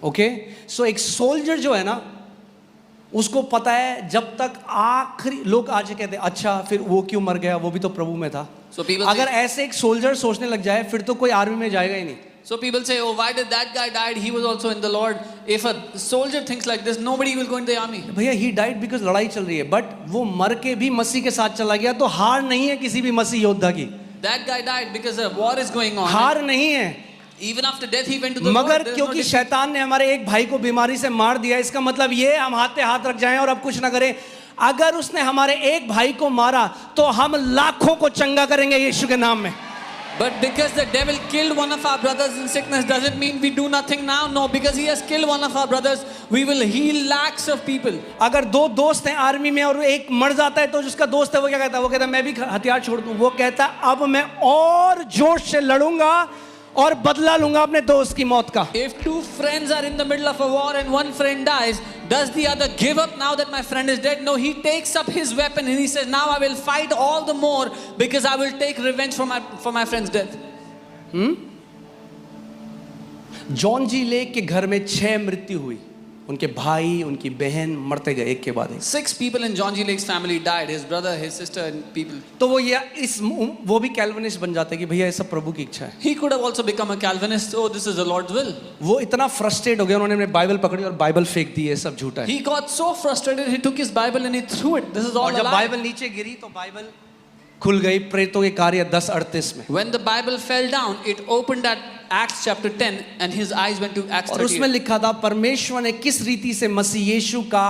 Okay, सो एक soldier जो है ना, उसको पता है जब तक आखिरी लोग आज कहते हैं अच्छा फिर वो क्यों मर गया, वो भी तो प्रभु में था. So people अगर say, ऐसे एक सोल्जर सोचने लग जाए फिर तो कोई आर्मी में जाएगा ही नहीं. so people say, oh, why did that guy died? He was also in the Lord. If a soldier thinks like this, nobody will go in the army. भैया ही डाइड बिकॉज लड़ाई चल रही है, but वो मर के भी मसीह के साथ चला गया, तो हार नहीं है किसी भी मसीह योद्धा की. That guy died because a war is going on. हार नहीं है. Even after death, he went to the मगर Lord. There is no क्योंकि defeat. शैतान ने हमारे एक भाई को बीमारी से मार दिया, इसका मतलब ये हम हाथ पे हाथ रख जाएं और अब कुछ ना करें. अगर उसने हमारे एक भाई को मारा तो हम लाखों को चंगा करेंगे यीशु के नाम में. But because the devil killed one of our brothers in sickness, doesn't mean we do nothing now. No, because he has killed one of our brothers, we will heal lakhs of people. अगर दो दोस्त हैं army में और एक मर जाता है तो जिसका दोस्त है वो क्या कहता है? वो कहता है मैं भी हथियार छोड़ दूं. वो कहता है अब मैं और जोश से लड़ूंगा और बदला लूंगा अपने दोस्त की मौत का. If two friends are in the middle of a war and one friend dies, does the other give up now that my friend is dead? No, he takes up his weapon and he says, now I will fight all the more because I will take revenge for my friend's death. John G Lake के घर में 6 मृत्यु हुई. उनके भाई, उनकी बहन मरते गए एक के बाद एक. 6 people in John G. Lake's family died. His brother, his sister, and people. तो वो भी कैल्विनिस्ट बन जाते कि भैया ये सब प्रभु की इच्छा है. He could have also become a Calvinist. Oh, this is the Lord's will. वो इतना फ्रस्ट्रेट हो गया, उन्होंने अपनी बाइबल पकड़ी और बाइबल फेंक दी. ये सब झूठा है. He got so frustrated, he took his Bible and he threw it. This is all और a जब lie. बाइबल नीचे गिरी तो बाइबल खुल गई प्रेतों के कार्य 10:38 में. When the Bible fell down, it opened at Acts chapter 10 and his eyes went to Acts और उसमें 38. लिखा था परमेश्वर ने किस रीति से मसीह यीशु का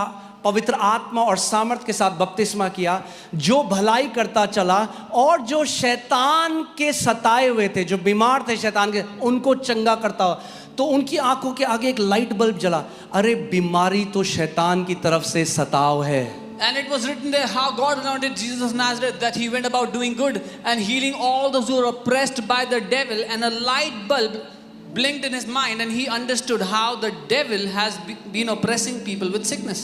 पवित्र आत्मा और सामर्थ के साथ बपतिस्मा किया, जो भलाई करता चला और जो शैतान के सताए हुए थे, जो बीमार थे शैतान के, उनको चंगा करता. तो उनकी आंखों के आगे एक लाइट बल्ब जला. अरे बीमारी तो शैतान की तरफ से सताव है. And it was written there how God anointed Jesus of Nazareth, that he went about doing good and healing all those who were oppressed by the devil. And a light bulb blinked in his mind and he understood how the devil has been oppressing people with sickness.